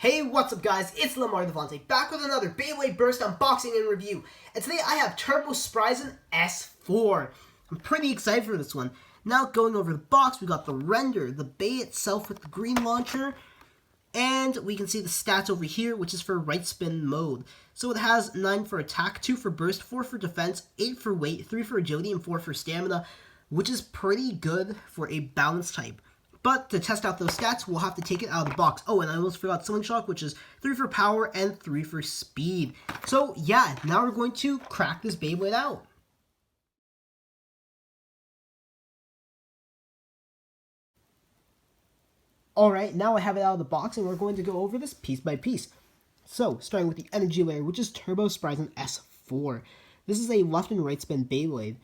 Hey, what's up guys, it's LeMar DeVente, back with another Beyblade Burst unboxing and review. And today I have Turbo Spryzen S4. I'm pretty excited for this one. Now going over the box, we got the render, the bay itself with the green launcher, and we can see the stats over here, which is for right spin mode. So it has 9 for attack, 2 for burst, 4 for defense, 8 for weight, 3 for agility, and 4 for stamina, which is pretty good for a balance type. But to test out those stats, we'll have to take it out of the box. Oh, and I almost forgot Slingshock, which is 3 for power and 3 for speed. So yeah, now we're going to crack this Beyblade out. Alright, now I have it out of the box and we're going to go over this piece by piece. So, starting with the energy layer, which is Turbo Spryzen S4. This is a left and right spin Beyblade.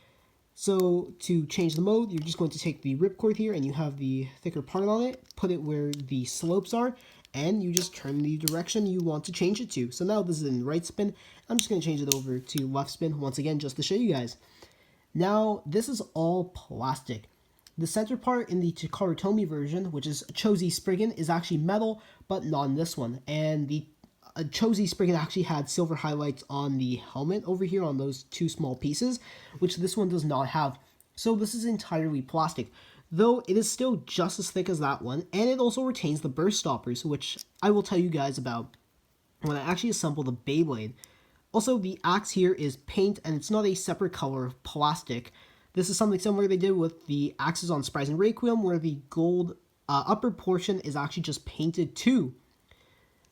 So, to change the mode, you're just going to take the ripcord here and you have the thicker part on it, put it where the slopes are, and you just turn the direction you want to change it to. So now this is in right spin. I'm just going to change it over to left spin once again just to show you guys. Now, this is all plastic. The center part in the Chikara version, which is Cho-Z Spriggan, is actually metal, but not in this one. And the Cho-Z Spriggan actually had silver highlights on the helmet over here on those two small pieces, which this one does not have. So this is entirely plastic, though it is still just as thick as that one, and it also retains the burst stoppers, which I will tell you guys about when I actually assemble the Beyblade. Also, the axe here is paint, and it's not a separate color of plastic. This is something similar they did with the axes on Spryzen Requiem, where the gold upper portion is actually just painted too.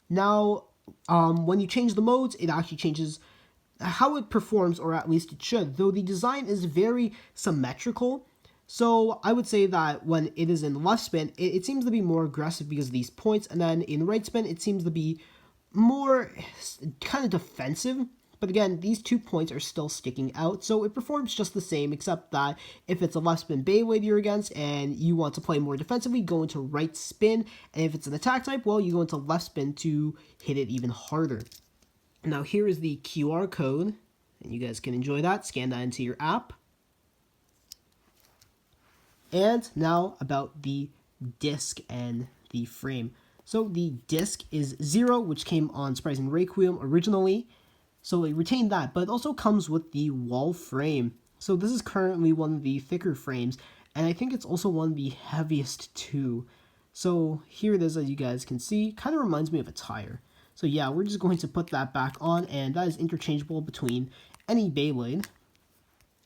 Now, when you change the modes, it actually changes how it performs, or at least it should, though the design is very symmetrical. So I would say that when it is in left spin, it seems to be more aggressive because of these points, and then in right spin, it seems to be more kind of defensive. But again, these 2 points are still sticking out, so it performs just the same, except that if it's a left spin Beyblade you're against and you want to play more defensively, go into right spin, and if it's an attack type, well, you go into left spin to hit it even harder. Now here is the QR code, and you guys can enjoy that, scan that into your app. And now about the disc and the frame. So the disc is 0, which came on Spryzen Requiem originally. So it retained that, but it also comes with the wall frame. So this is currently one of the thicker frames, and I think it's also one of the heaviest too. So here it is, as you guys can see. Kind of reminds me of a tire. So yeah, we're just going to put that back on, and that is interchangeable between any Beyblade.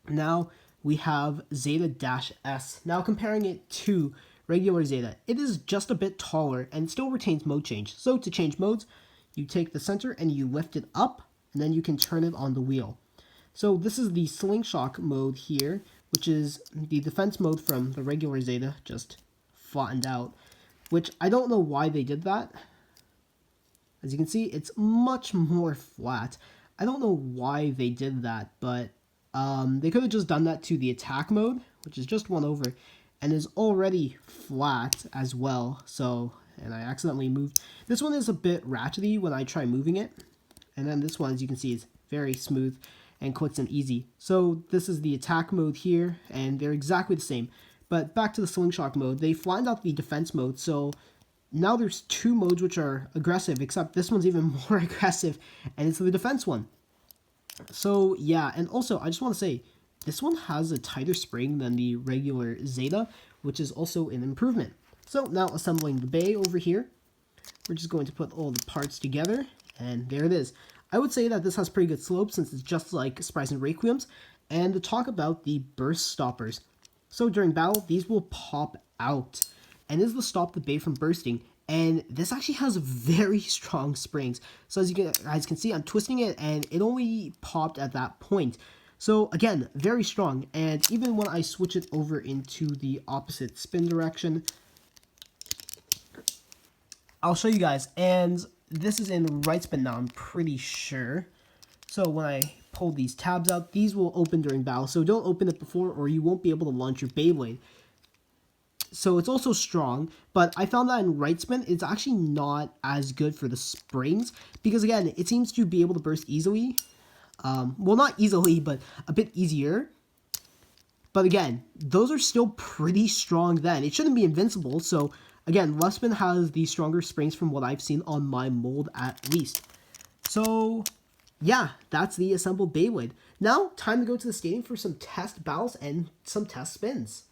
Now we have Zeta-S. Now comparing it to regular Zeta, it is just a bit taller and still retains mode change. So to change modes, you take the center and you lift it up, and then you can turn it on the wheel. So this is the Slingshock mode here, which is the defense mode from the regular Zeta, just flattened out, which I don't know why they did that. As you can see, it's much more flat. I don't know why they did that, but they could have just done that to the attack mode, which is just one over, and is already flat as well. So, and I accidentally moved. This one is a bit ratchety when I try moving it. And then this one, as you can see, is very smooth and quick and easy. So this is the attack mode here, and they're exactly the same. But back to the Slingshock mode, they flattened out the defense mode, so now there's 2 modes which are aggressive, except this one's even more aggressive, and it's the defense one. So yeah, and also, I just want to say, this one has a tighter spring than the regular Zeta, which is also an improvement. So now assembling the bay over here, we're just going to put all the parts together. And there it is. I would say that this has pretty good slope since it's just like Spryzen Requiem's. And to talk about the burst stoppers. So during battle, these will pop out. And this will stop the bay from bursting. And this actually has very strong springs. So as you guys can see, I'm twisting it and it only popped at that point. So again, very strong. And even when I switch it over into the opposite spin direction, I'll show you guys. And this is in right spin now, I'm pretty sure. So when I pull these tabs out, these will open during battle. So don't open it before or you won't be able to launch your Beyblade. So it's also strong, but I found that in right spin, it's actually not as good for the springs. Because again, it seems to be able to burst easily. Well, not easily, but a bit easier. But again, those are still pretty strong then. It shouldn't be invincible, so Again, left spin has the stronger springs from what I've seen on my mold at least. So yeah, that's the assembled Beyblade. Now, time to go to the stadium for some test battles and some test spins.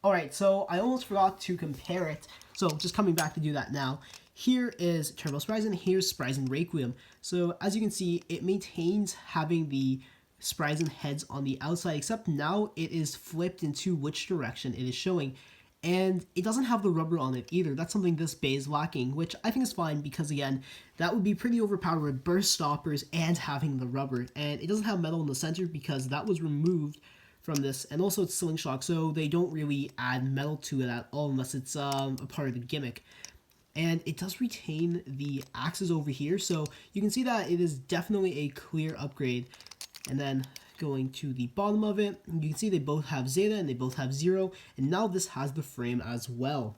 Alright, so I almost forgot to compare it. So just coming back to do that now. Here is Turbo Spryzen, here's Spryzen Requiem. So as you can see, it maintains having the Spryzen heads on the outside, except now it is flipped into which direction it is showing. And it doesn't have the rubber on it either. That's something this bay is lacking, which I think is fine because, again, that would be pretty overpowered with burst stoppers and having the rubber. And it doesn't have metal in the center because that was removed from this. And also it's Slingshock, so they don't really add metal to it at all unless it's a part of the gimmick. And it does retain the axes over here, so you can see that it is definitely a clear upgrade. And then going to the bottom of it, you can see they both have Zeta and they both have Zero, and now this has the frame as well.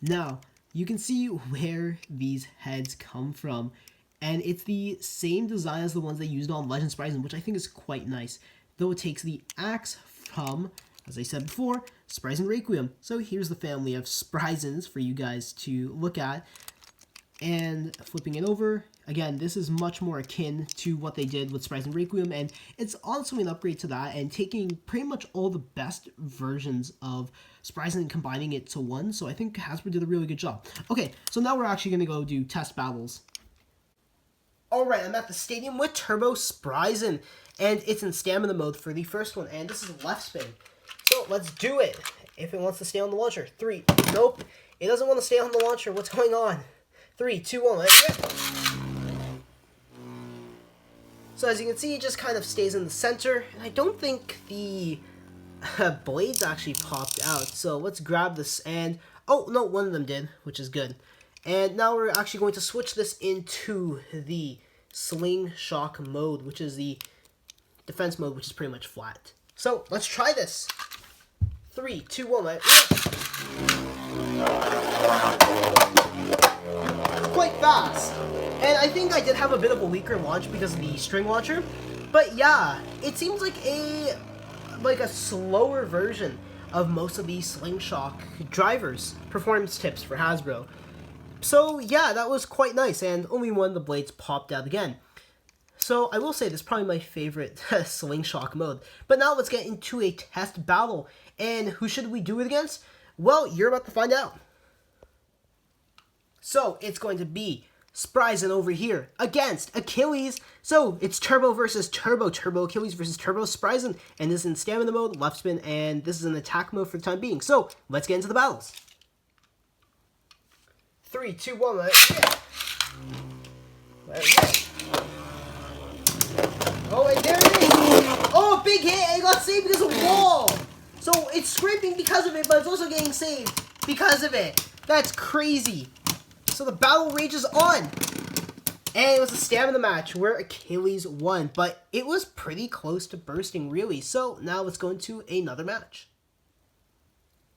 Now, you can see where these heads come from, and it's the same design as the ones they used on Legend Spryzen, which I think is quite nice, though it takes the axe from, as I said before, Spryzen Requiem. So here's the family of Spryzens for you guys to look at. And flipping it over, again, this is much more akin to what they did with Spryzen Requiem, and it's also an upgrade to that, and taking pretty much all the best versions of Spryzen and combining it to one, so I think Hasbro did a really good job. Okay, so now we're actually going to go do test battles. Alright, I'm at the stadium with Turbo Spryzen, and it's in stamina mode for the first one, and this is left spin. So let's do it. If it wants to stay on the launcher. 3, nope, it doesn't want to stay on the launcher. What's going on? 3, 2, 1, let's go. So as you can see, it just kind of stays in the center, and I don't think the blades actually popped out. So let's grab this, and oh no, one of them did, which is good. And now we're actually going to switch this into the Slingshock mode, which is the defense mode, which is pretty much flat. So let's try this. 3, 2, 1, let's go. Quite fast. And I think I did have a bit of a weaker launch because of the string launcher. But yeah, it seems like a slower version of most of the Slingshock drivers. Performance tips for Hasbro. So yeah, that was quite nice, and only one of the blades popped out again. So I will say this is probably my favorite Slingshock mode. But now let's get into a test battle. And who should we do it against? Well, you're about to find out. So it's going to be Spryzen over here against Achilles. So it's Turbo versus Turbo. Turbo Achilles versus Turbo Spryzen. And this is in stamina mode, left spin, and this is in attack mode for the time being. So let's get into the battles. 3, 2, 1, let's go. Oh, and there it is. Oh, big hit. It got saved because of the wall. So it's scraping because of it, but it's also getting saved because of it. That's crazy. So the battle rages on. And it was a stamina match where Achilles won, but it was pretty close to bursting, really. So now let's go into another match.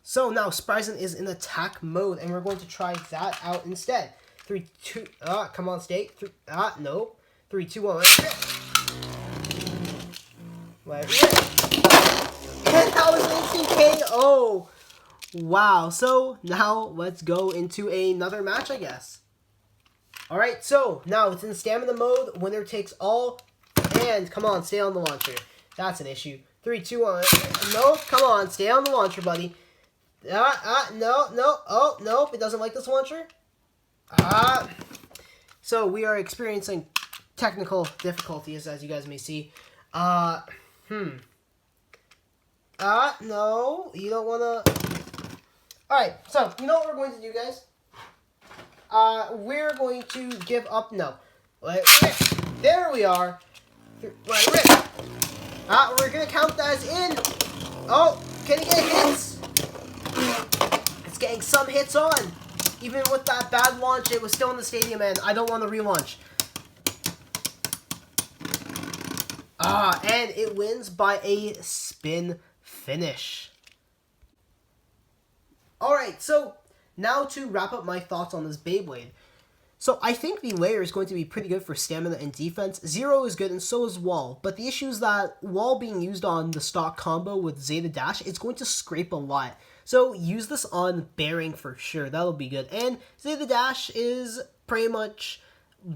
So now Spryzen is in attack mode, and we're going to try that out instead. 3, 2, come on, stay. 3, no. 3, 2, 1, let's go. Let's go. And that was an instant KO. Wow, so now let's go into another match, I guess. Alright, so now it's in stamina mode. Winner takes all. And come on, stay on the launcher. That's an issue. 3, 2, 1. No, come on, stay on the launcher, buddy. No. Oh, nope, it doesn't like this launcher. So we are experiencing technical difficulties, as you guys may see. No, you don't want to... Alright, so, you know what we're going to do, guys? We're going to give up... No. There we are. We're going to count that as in. Oh, can he get hits? It's getting some hits on. Even with that bad launch, it was still in the stadium, and I don't want to relaunch. And it wins by a spin finish. Alright, so now to wrap up my thoughts on this Beyblade. So I think the layer is going to be pretty good for stamina and defense. Zero is good and so is Wall, but the issue is that Wall being used on the stock combo with Zeta Dash, it's going to scrape a lot. So use this on bearing for sure. That'll be good. And Zeta Dash is pretty much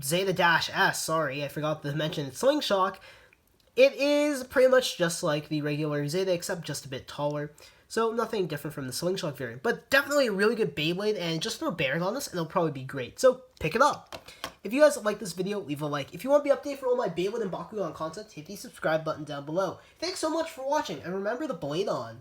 Zeta Dash S. Sorry, I forgot to mention it's Slingshock. It is pretty much just like the regular Zeta, except just a bit taller. So nothing different from the Slingshock variant, but definitely a really good Beyblade, and just throw bearings on this and it'll probably be great. So pick it up. If you guys like this video, leave a like. If you want to be updated for all my Beyblade and Bakugan content, hit the subscribe button down below. Thanks so much for watching, and remember to blade on.